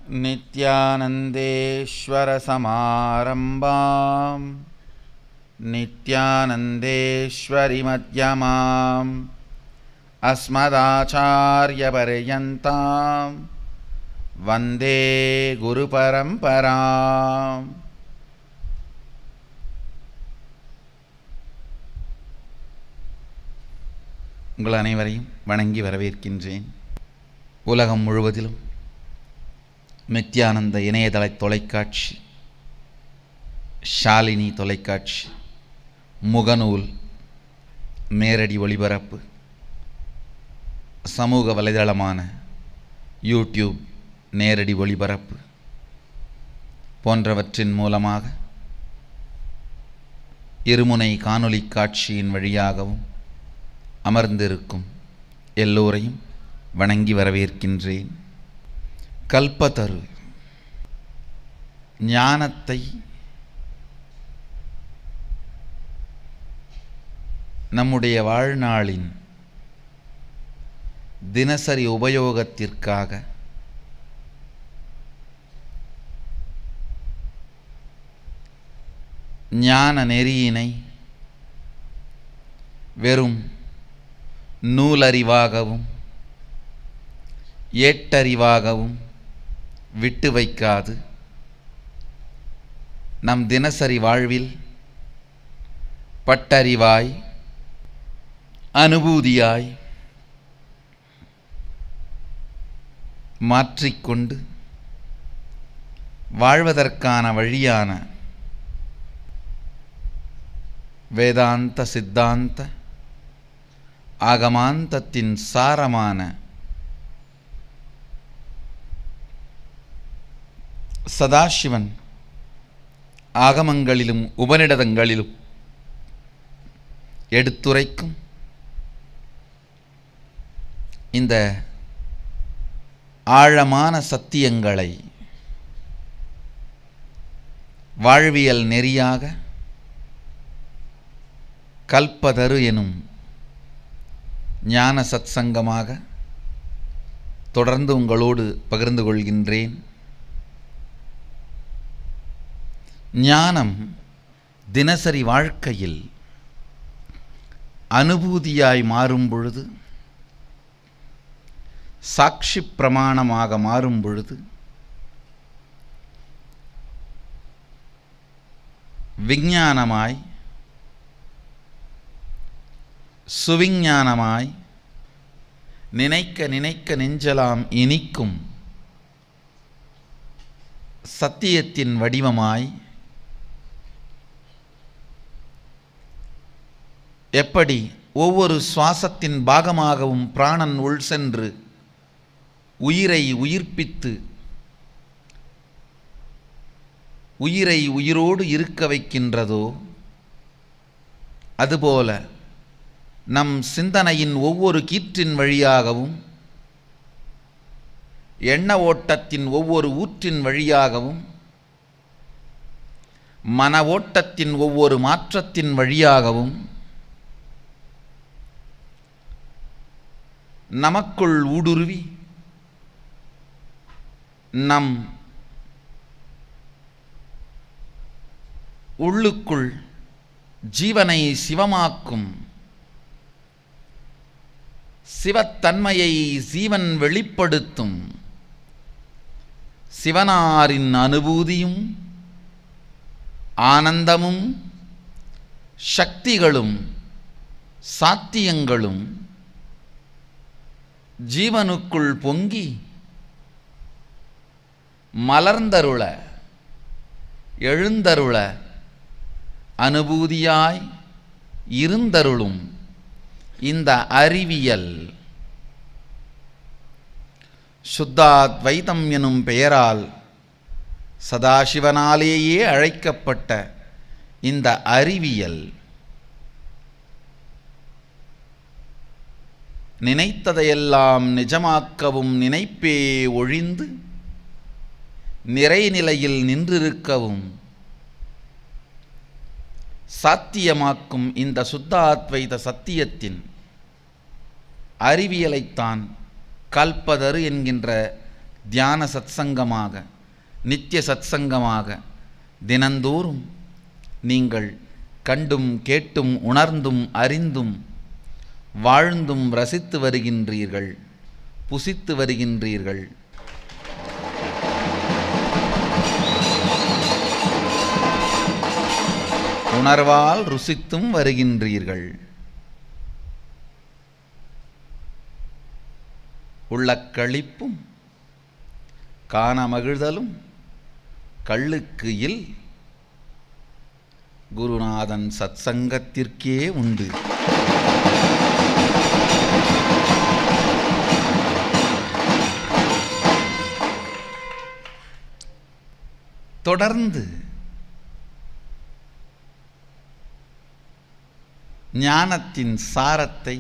नित्यानन्देश्वरसमारम्भां नित्यानन्देश्वरिमध्यमाम् अस्मदाचार्यपर्यन्तां वन्दे गुरुपरम्पराम्. உங்கள் அனைவரையும் வணங்கி வரவேற்கின்றேன். உலகம் முழுவதிலும் நித்யானந்த இணையதள தொலைக்காட்சி, ஷாலினி தொலைக்காட்சி, முகநூல் நேரடி ஒளிபரப்பு, சமூக வலைதளமான யூடியூப் நேரடி ஒளிபரப்பு போன்றவற்றின் மூலமாக இருமுனை காணொளி காட்சியின் வழியாகவும் அமர்ந்திருக்கும் எல்லோரையும் வணங்கி வரவேற்கின்றேன். கல்பதரு ஞானத்தை நம்முடைய வாழ்நாளின் தினசரி உபயோகத்திற்காக ஞான நெறியினை வெறும் நூலறிவாகவும் ஏட்டறிவாகவும் விட்டு வைக்காது நம் தினசரி வாழ்வில் பட்டறிவாய், அனுபூதியாய் மாற்றிக்கொண்டு வாழ்வதற்கான வழியான வேதாந்த சித்தாந்த ஆகமாந்தத்தின் சாரமான சதாசிவன் ஆகமங்களிலும் உபநிடதங்களிலும் எடுத்துரைக்கும் இந்த ஆழமான சத்தியங்களை வாழ்வியல் நெறியாக கல்பதரு எனும் ஞான சத்சங்கமாக தொடர்ந்து உங்களோடு பகிர்ந்து கொள்கின்றேன். ஞானம் தினசரி வாழ்க்கையில் அனுபூதியாய் மாறும் பொழுது, சாட்சி பிரமாணமாக மாறும் பொழுது, விஞ்ஞானமாய் சுவிஞ்ஞானமாய் நினைக்க நினைக்க நெஞ்சலாம் இனிக்கும் சத்தியத்தின் வடிவமாய் எப்படி ஒவ்வொரு சுவாசத்தின் பாகமாகவும் பிராணன் உள் சென்று உயிரை உயிர்ப்பித்து உயிரை உயிரோடு இருக்க வைக்கின்றதோ, அதுபோல நம் சிந்தனையின் ஒவ்வொரு கீற்றின் வழியாகவும், எண்ண ஓட்டத்தின் ஒவ்வொரு ஊற்றின் வழியாகவும், மன ஓட்டத்தின் ஒவ்வொரு மாற்றத்தின் வழியாகவும் நமக்குள் ஊடுருவி நம் உள்ளுக்குள் ஜீவனை சிவமாக்கும், சிவத்தன்மையை ஜீவன் வெளிப்படுத்தும் சிவனாரின் அனுபூதியும் ஆனந்தமும் சக்திகளும் சாத்தியங்களும் ஜீவனுக்குள் பொங்கி மலர்ந்தருள எழுந்தருள அனுபூதியாய் இருந்தருளும் இந்த அறிவியல் சுத்தாத்வைதம் எனும் பெயரால் சதாசிவனாலேயே அழைக்கப்பட்ட இந்த அறிவியல் நினைத்ததையெல்லாம் நிஜமாக்கவும் நினைப்பே ஒழிந்து நிறைநிலையில் நின்றிருக்கவும் சாத்தியமாக்கும் இந்த சுத்தாத்வைத சத்தியத்தின் அறிவியலைத்தான் கல்பதரு என்கின்ற தியான சத்சங்கமாக, நித்திய சத்சங்கமாக தினந்தோறும் நீங்கள் கண்டும் கேட்டும் உணர்ந்தும் அறிந்தும் வாழ்ந்தும் ரசித்து வருகின்றீர்கள், புசித்து வருகின்றீர்கள். உணர்வால் ருசித்தும் வருகின்றீர்கள். உள்ளக்களிப்பும் காண மகிழ்தலும் கள்ளுக்கு இல் குருநாதன் சத்சங்கத்திற்கே உண்டு. தொடர்ந்து ஞானத்தின் சாரத்தை,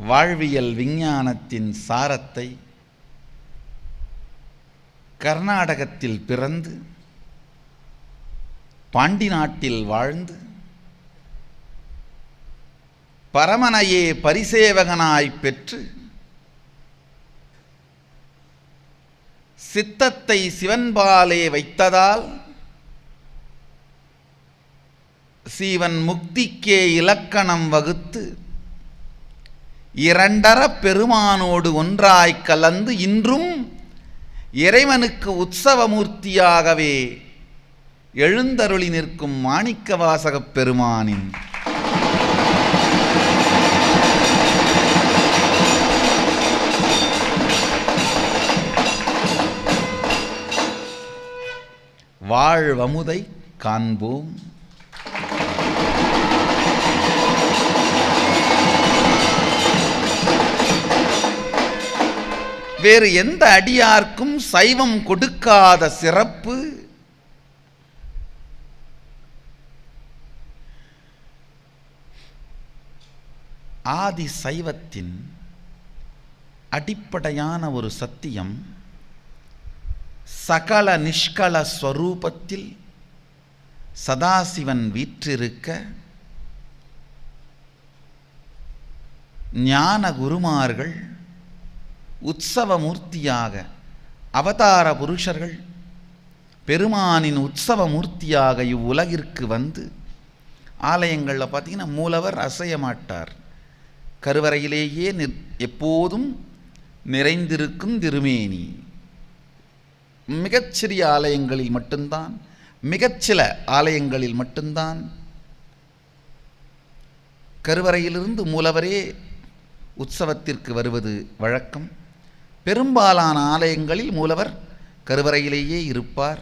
வாழ்வியல் விஞ்ஞானத்தின் சாரத்தை கர்நாடகத்தில் பிறந்து பாண்டி நாட்டில் வாழ்ந்து பரமனையே பரிசேவகனாய் பெற்று சித்தத்தை சிவன்பாலே வைத்ததால் சீவன் முக்திக்கே இலக்கணம் வகுத்து இரண்டர பெருமானோடு ஒன்றாய் கலந்து இன்றும் இறைவனுக்கு உற்சவமூர்த்தியாகவே எழுந்தருளி நிற்கும் மாணிக்கவாசகப் பெருமானின் வாழ்வமுதை காண்போம். வேறு எந்த அடியார்க்கும் சைவம் கொடுக்காத சிறப்பு ஆதி சைவத்தின் அடிப்படையான ஒரு சத்தியம் சகல நிஷ்கள ஸ்வரூபத்தில் சதாசிவன் வீற்றிருக்க ஞான குருமார்கள் உற்சவமூர்த்தியாக, அவதார புருஷர்கள் பெருமானின் உற்சவமூர்த்தியாக இவ்வுலகிற்கு வந்து ஆலயங்களில் பார்த்தீங்கன்னா மூலவர் அசைய மாட்டார். கருவறையிலேயே எப்போதும் நிறைந்திருக்கும் திருமேனி. மிகச்சிறிய ஆலயங்களில் மட்டும்தான், மிகச்சில ஆலயங்களில் மட்டும்தான் கருவறையிலிருந்து மூலவரே உற்சவத்திற்கு வருவது வழக்கம். பெரும்பாலான ஆலயங்களில் மூலவர் கருவறையிலேயே இருப்பார்.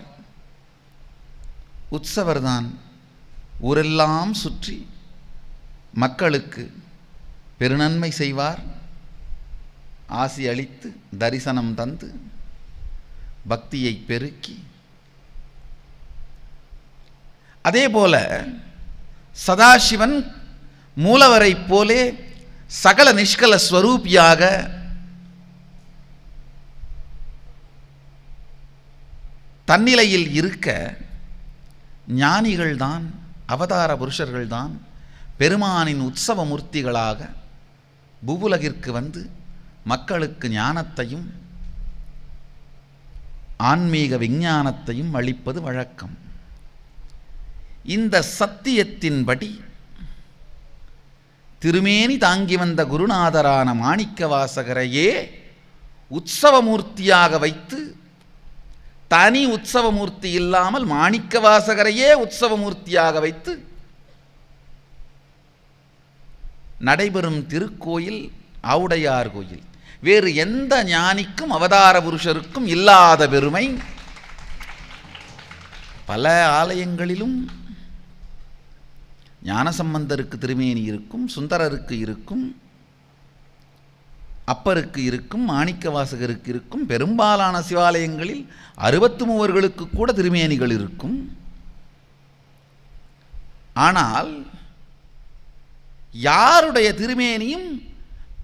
உற்சவர்தான் ஊரெல்லாம் சுற்றி மக்களுக்கு பெருநன்மை செய்வார், ஆசி அளித்து தரிசனம் தந்து பக்தியை பெருக்கி. அதேபோல சதாசிவன் மூலவரைப் போலே சகல நிஷ்கல ஸ்வரூபியாக தன்னிலையில் இருக்க ஞானிகள்தான், அவதார புருஷர்கள்தான் பெருமானின் உற்சவ மூர்த்திகளாக பூவுலகிற்கு வந்து மக்களுக்கு ஞானத்தையும் ஆன்மீக விஞ்ஞானத்தையும் அளிப்பது வழக்கம். இந்த சத்தியத்தின்படி திருமேனி தாங்கி வந்த குருநாதரான மாணிக்கவாசகரையே உற்சவமூர்த்தியாக வைத்து, தனி உற்சவமூர்த்தி இல்லாமல் மாணிக்கவாசகரையே உற்சவமூர்த்தியாக வைத்து நடைபெறும் திருக்கோயில் ஆவுடையார் கோயில். வேறு எந்த ஞானிக்கும் அவதார புருஷருக்கும் இல்லாத பெருமை. பல ஆலயங்களிலும் ஞானசம்பந்தருக்கு திருமேனி இருக்கும், சுந்தரருக்கு இருக்கும், அப்பருக்கு இருக்கும், மாணிக்கவாசகருக்கு இருக்கும். பெரும்பாலான சிவாலயங்களில் 63 கூட திருமேனிகள் இருக்கும். ஆனால் யாருடைய திருமேனியும்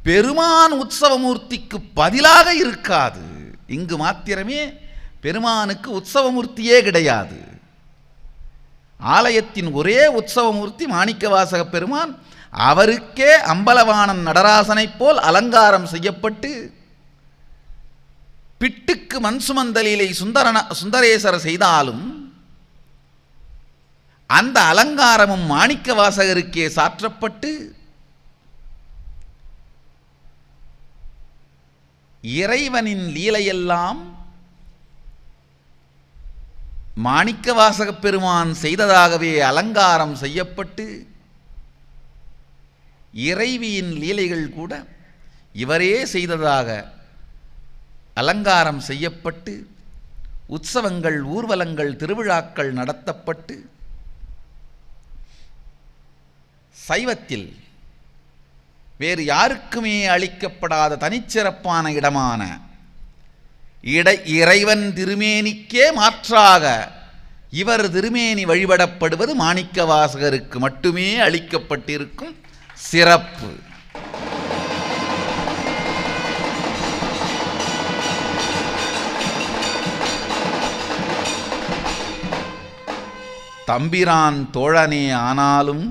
பெருமான் உற்சவமூர்த்திக்கு பதிலாக இருக்காது. இங்கு மாத்திரமே பெருமானுக்கு உற்சவமூர்த்தியே கிடையாது. ஆலயத்தின் ஒரே உற்சவமூர்த்தி மாணிக்கவாசக பெருமான். அவருக்கே அம்பலவாணன் நடராசனைப் போல் அலங்காரம் செய்யப்பட்டு பிட்டுக்கு மண் சுமந்தலிலை சுந்தரேசர் செய்தாலும் அந்த அலங்காரமும் மாணிக்க வாசகருக்கே சாற்றப்பட்டு இறைவனின் லீலையெல்லாம் மாணிக்க வாசகப் பெருமான் செய்ததாகவே அலங்காரம் செய்யப்பட்டு இறைவியின் லீலைகள் கூட இவரே செய்ததாக அலங்காரம் செய்யப்பட்டு உற்சவங்கள், ஊர்வலங்கள், திருவிழாக்கள் நடத்தப்பட்டு சைவத்தில் வேறு யாருக்குமே அளிக்கப்படாத தனிச்சிறப்பான இடமான இறைவன் திருமேனிக்கே மாற்றாக இவர் திருமேனி வழிபடப்படுவது மாணிக்க வாசகருக்கு மட்டுமே அளிக்கப்பட்டிருக்கும் சிறப்பு. தம்பிரான் தோழனே ஆனாலும்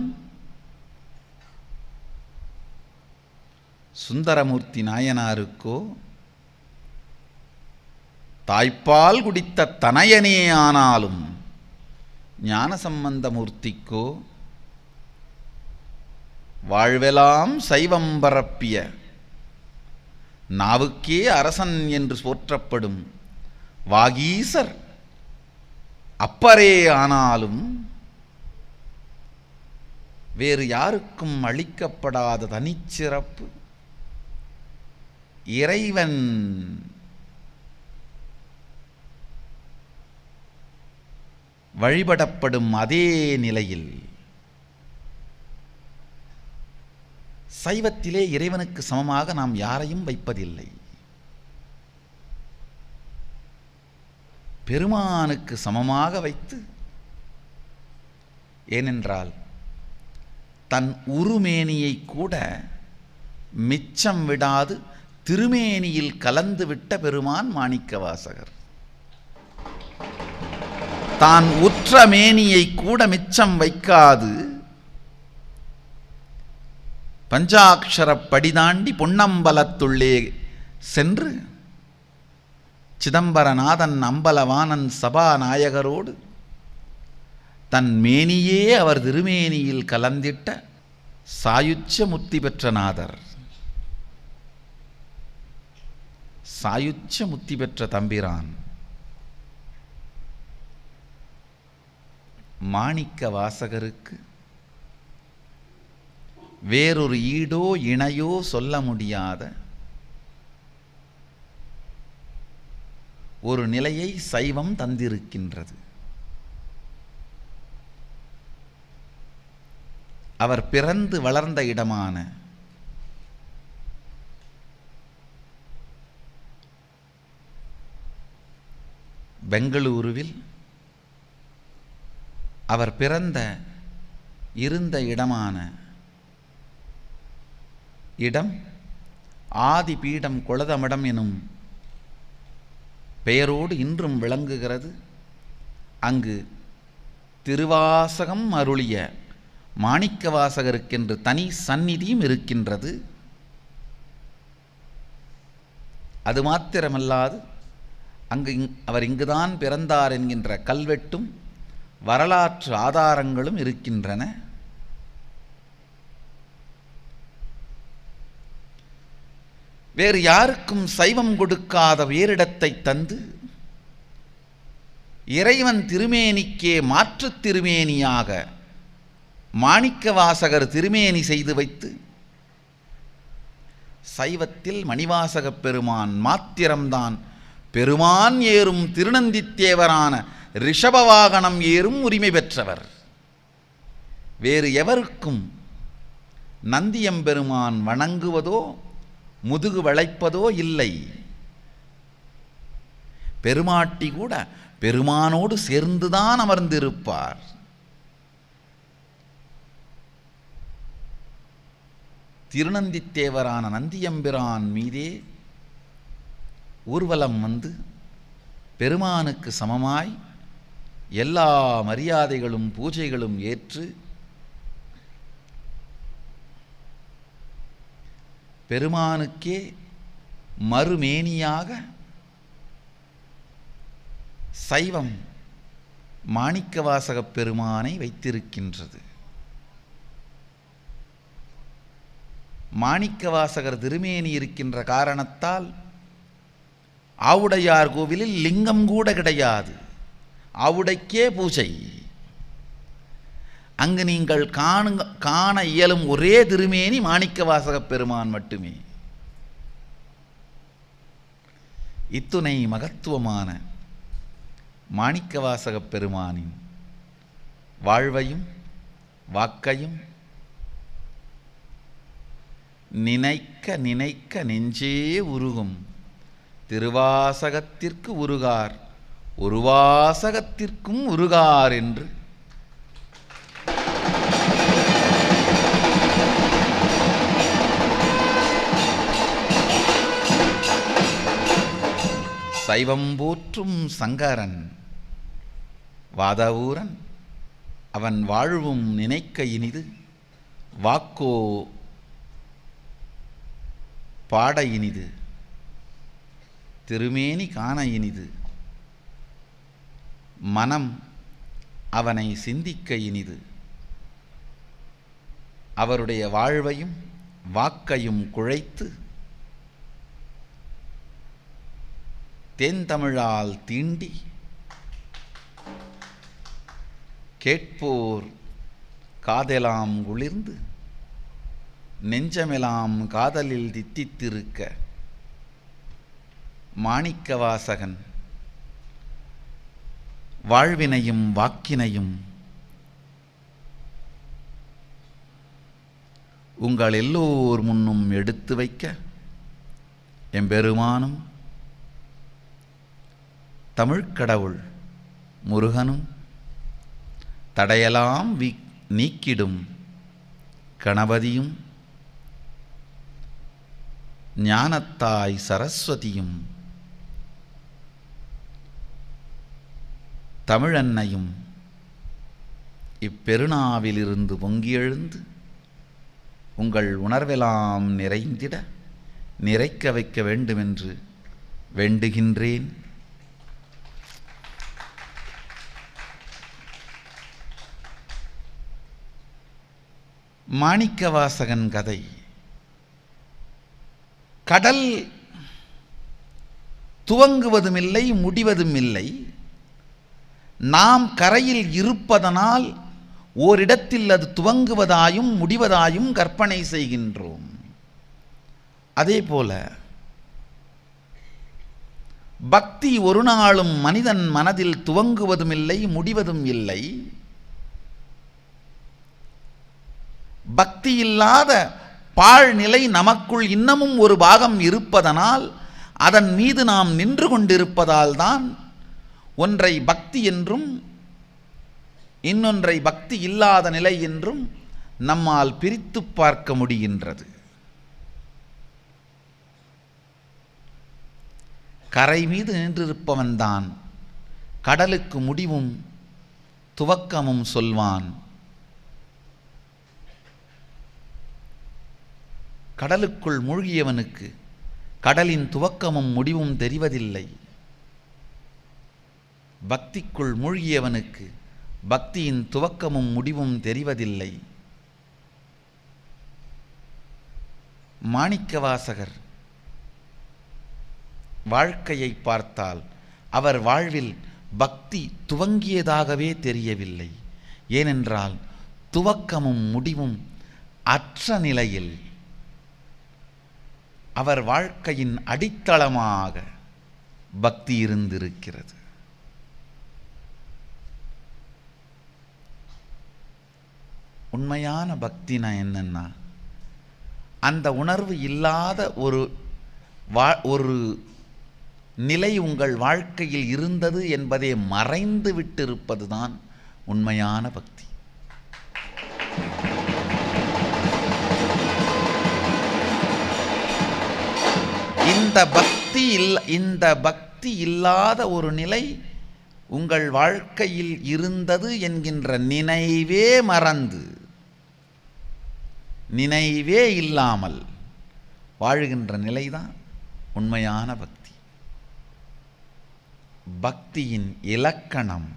சுந்தரமூர்த்தி நாயனாருக்கோ, தாய்ப்பால் குடித்த தனையனே ஆனாலும் ஞானசம்பந்தமூர்த்திக்கோ, வாழ்வெலாம் சைவம் பரப்பிய நாவுக்கே அரசன் என்று போற்றப்படும் வாகீசர் அப்பரே ஆனாலும் வேறு யாருக்கும் அளிக்கப்படாத தனிச்சிறப்பு இறைவன் வழிபடப்படும் அதே நிலையில் சைவத்திலே இறைவனுக்கு சமமாக நாம் யாரையும் வைப்பதில்லை. பெருமானுக்கு சமமாக வைத்து, ஏனென்றால் தன் உருமேனியை கூட மிச்சம் விடாது திருமேனியில் கலந்து விட்ட பெருமான் மாணிக்க வாசகர். தான் உற்ற மேனியை கூட மிச்சம் வைக்காது பஞ்சாட்சர படிதாண்டி பொன்னம்பலத்துள்ளே சென்று சிதம்பரநாதன் அம்பலவாணன் சபாநாயகரோடு தன் மேனியே அவர் திருமேனியில் கலந்திட்ட சாயுச்ச முத்தி பெற்ற நாதர், சாயுச்ச முத்தி பெற்ற தம்பிரான் மாணிக்க வாசகருக்கு வேறொரு ஈடோ இணையோ சொல்ல முடியாத ஒரு நிலையை சைவம் தந்திருக்கின்றது. அவர் பிறந்து வளர்ந்த இடமான பெங்களூருவில், அவர் பிறந்த இருந்த இடமான இடம் ஆதிபீடம் கொளதமடம் எனும் பெயரோடு இன்றும் விளங்குகிறது. அங்கு திருவாசகம் அருளிய மாணிக்க வாசகருக்கென்று தனி சந்நிதியும் இருக்கின்றது. அது மாத்திரமல்லாது அங்கு அவர் இங்குதான் பிறந்தார் என்கின்ற கல்வெட்டும் வரலாற்று ஆதாரங்களும் இருக்கின்றன. வேறு யாருக்கும் சைவம் கொடுக்காத வேறிடத்தை தந்து இறைவன் திருமேனிக்கே மாற்றுத் திருமேனியாக மாணிக்க வாசகர் திருமேனி செய்து வைத்து சைவத்தில் மணிவாசகப் பெருமான் மாத்திரம்தான் பெருமான் ஏறும் திருநந்தித்தேவரான ரிஷபவாகனம் ஏறும் உரிமை பெற்றவர். வேறு எவருக்கும் நந்தியம்பெருமான் வணங்குவதோ முதுகு வளைப்பதோ இல்லை. பெருமாட்டி கூட பெருமானோடு சேர்ந்துதான் அமர்ந்திருப்பார். திருநந்தித்தேவரான நந்தியம்பிரான் மீதே ஊர்வலம் வந்து பெருமானுக்கு சமமாய் எல்லா மரியாதைகளும் பூஜைகளும் ஏற்று பெருமானுக்கே மறுமேனியாக சைவம் மாணிக்கவாசகப் பெருமானை வைத்திருக்கின்றது. மாணிக்கவாசகர் திருமேனி இருக்கின்ற காரணத்தால் ஆவுடையார் கோவிலில் லிங்கம் கூட கிடையாது. ஆவுடைக்கே பூஜை. அங்கு நீங்கள் காண இயலும் ஒரே திருமேனி மாணிக்கவாசகப் பெருமான் மட்டுமே. இத்துணை மகத்துவமான மாணிக்கவாசகப் பெருமானின் வாழ்வையும் வாக்கையும் நினைக்க நினைக்க நெஞ்சே உருகும். திருவாசகத்திற்கு உருகார், ஒரு வாசகத்திற்கும் உருகார் என்று சைவம் போற்றும் சங்கரன் வாதவூரன் அவன் வாழ்வும் நினைக்க இனிது, வாக்கோ பாட இனிது, திருமேனி காண இனிது, மனம் அவனை சிந்திக்க இனிது. அவருடைய வாழ்வையும் வாக்கையும் குழைத்து தேன்தமிழால் தீண்டி கேட்போர் காதெலாம் குளிர்ந்து நெஞ்சமெலாம் காதலில் தித்தித்திருக்க மாணிக்கவாசகன் வாழ்வினையும் வாக்கினையும் உங்கள் எல்லோர் முன்னும் எடுத்து வைக்க எம்பெருமானும் தமிழ்க்கடவுள் முருகனும் தடையெல்லாம் நீக்கிடும் கணபதியும் ஞானத்தாய் சரஸ்வதியும் தமிழன்னையும் இப்பெருநாவிலிருந்து பொங்கி எழுந்து உங்கள் உணர்வெல்லாம் நிறைந்திட நிறைக்க வைக்க வேண்டுமென்று வேண்டுகின்றேன். மாணிக்கவாசகன் கதை. கடல் துவங்குவதுமில்லை, முடிவதும் இல்லை. நாம் கரையில் இருப்பதனால் ஓரிடத்தில் அது துவங்குவதாயும் முடிவதாயும் கற்பனை செய்கின்றோம். அதேபோல பக்தி ஒரு நாளும் மனிதன் மனதில் துவங்குவதுமில்லை, முடிவதும் இல்லை. பக்தி இல்லாத பாழ்நிலை நமக்குள் இன்னமும் ஒரு பாகம் இருப்பதனால் அதன் மீது நாம் நின்று கொண்டிருப்பதால் தான் ஒன்றை பக்தி என்றும் இன்னொன்றை பக்தி இல்லாத நிலை என்றும் நம்மால் பிரித்து பார்க்க முடிகின்றது. கரை மீது நின்றிருப்பவன்தான் கடலுக்கு முடிவும் துவக்கமும் சொல்வான். கடலுக்குள் மூழ்கியவனுக்கு கடலின் துவக்கமும் முடிவும் தெரிவதில்லை. பக்திக்குள் மூழ்கியவனுக்கு பக்தியின் துவக்கமும் முடிவும் தெரிவதில்லை. மாணிக்கவாசகர் வாழ்க்கையை பார்த்தால் அவர் வாழ்வில் பக்தி துவங்கியதாகவே தெரியவில்லை. ஏனென்றால் துவக்கமும் முடிவும் அற்ற நிலையில் அவர் வாழ்க்கையின் அடித்தளமாக பக்தி இருந்திருக்கிறது. உண்மையான பக்தினா என்னன்னா, அந்த உணர்வு இல்லாத ஒரு நிலை உங்கள் வாழ்க்கையில் இருந்தது என்பதை மறைந்து விட்டிருப்பதுதான் உண்மையான பக்தி. இந்த பக்தி இல்லாத ஒரு நிலை உங்கள் வாழ்க்கையில் இருந்தது என்கின்ற நினைவே மறந்து, நினைவே இல்லாமல் வாழுகின்ற நிலைதான் உண்மையான பக்தி. பக்தியின் இலக்கணம்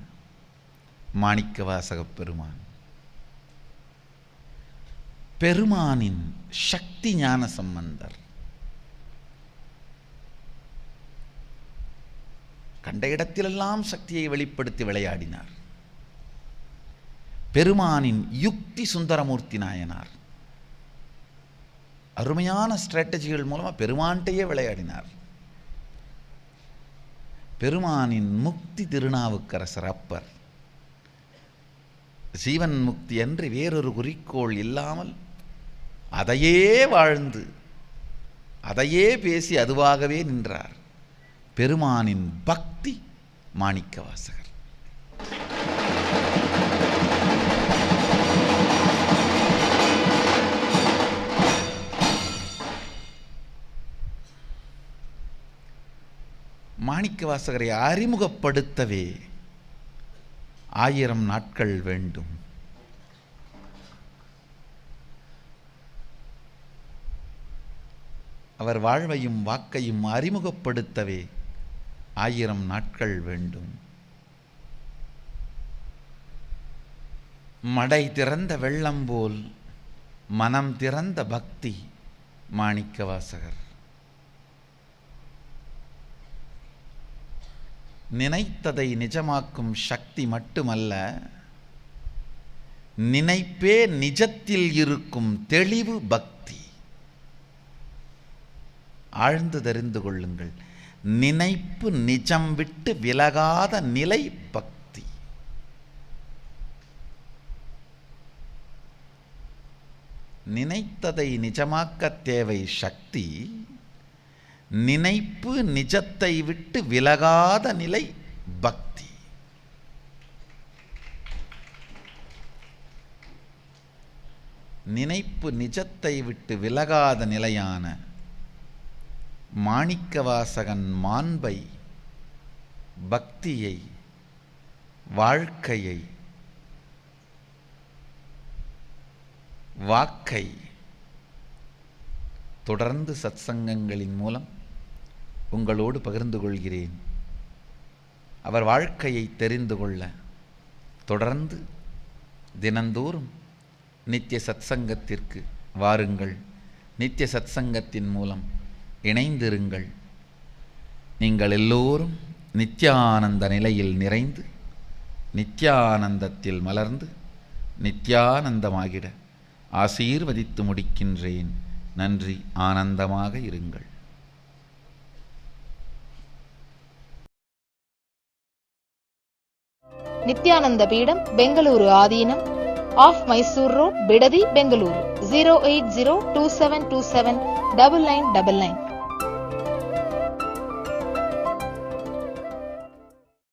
மாணிக்கவாசகப் பெருமான். பெருமானின் சக்தி ஞான சம்பந்தர். கண்ட இடத்திலெல்லாம் சக்தியை வெளிப்படுத்தி விளையாடினார். பெருமானின் யுக்தி சுந்தரமூர்த்தி நாயனார். அருமையான ஸ்ட்ராட்டஜிகள் மூலமாக பெருமான்கிட்டையே விளையாடினார். பெருமானின் முக்தி திருநாவுக்கரசர் அப்பர். ஜீவன் முக்தி என்று வேறொரு குறிக்கோள் இல்லாமல் அதையே வாழ்ந்து அதையே பேசி அதுவாகவே நின்றார். பெருமானின் பக்தி மாணிக்கவாசகர். மாணிக்கவாசகரை அறிமுகப்படுத்தவே 1000 நாட்கள் வேண்டும். அவர் வாழ்வையும் வாக்கையும் அறிமுகப்படுத்தவே 1000 நாட்கள் வேண்டும். மடை திறந்த வெள்ளம் போல் மனம் திறந்த பக்தி மாணிக்கவாசகர். நினைத்ததை நிஜமாக்கும் சக்தி மட்டுமல்ல, நினைப்பே நிஜத்தில் இருக்கும் தெளிவு பக்தி. ஆழ்ந்து தெரிந்து கொள்ளுங்கள். நினைப்பு நிஜம் விட்டு விலகாத நிலை பக்தி. நினைத்ததை நிஜமாக்க தேவை சக்தி. நினைப்பு நிஜத்தை விட்டு விலகாத நிலை பக்தி. நினைப்பு நிஜத்தை விட்டு விலகாத நிலையான மாணிக்கவாசகன் மாண்பை, பக்தியை, வாழ்க்கையை, வாக்கை தொடர்ந்து சத்சங்கங்களின் மூலம் உங்களோடு பகிர்ந்து கொள்கிறேன். அவர் வாழ்க்கையை தெரிந்து கொள்ள தொடர்ந்து தினந்தோறும் நித்திய சத்சங்கத்திற்கு வாருங்கள். நித்திய சத்சங்கத்தின் மூலம் இணைந்திருங்கள். நீங்கள் எல்லோரும் நித்யானந்த நிலையில் நிறைந்து நித்யானந்தத்தில் மலர்ந்து நித்யானந்தமாகிட ஆசீர்வதித்து முடிக்கின்றேன். நன்றி. ஆனந்தமாக இருங்கள். நித்யானந்த பீடம், பெங்களூரு ஆதீனம், ஆஃப் மைசூர் ரோட், பிடதி, பெங்களூரு. 08027279999.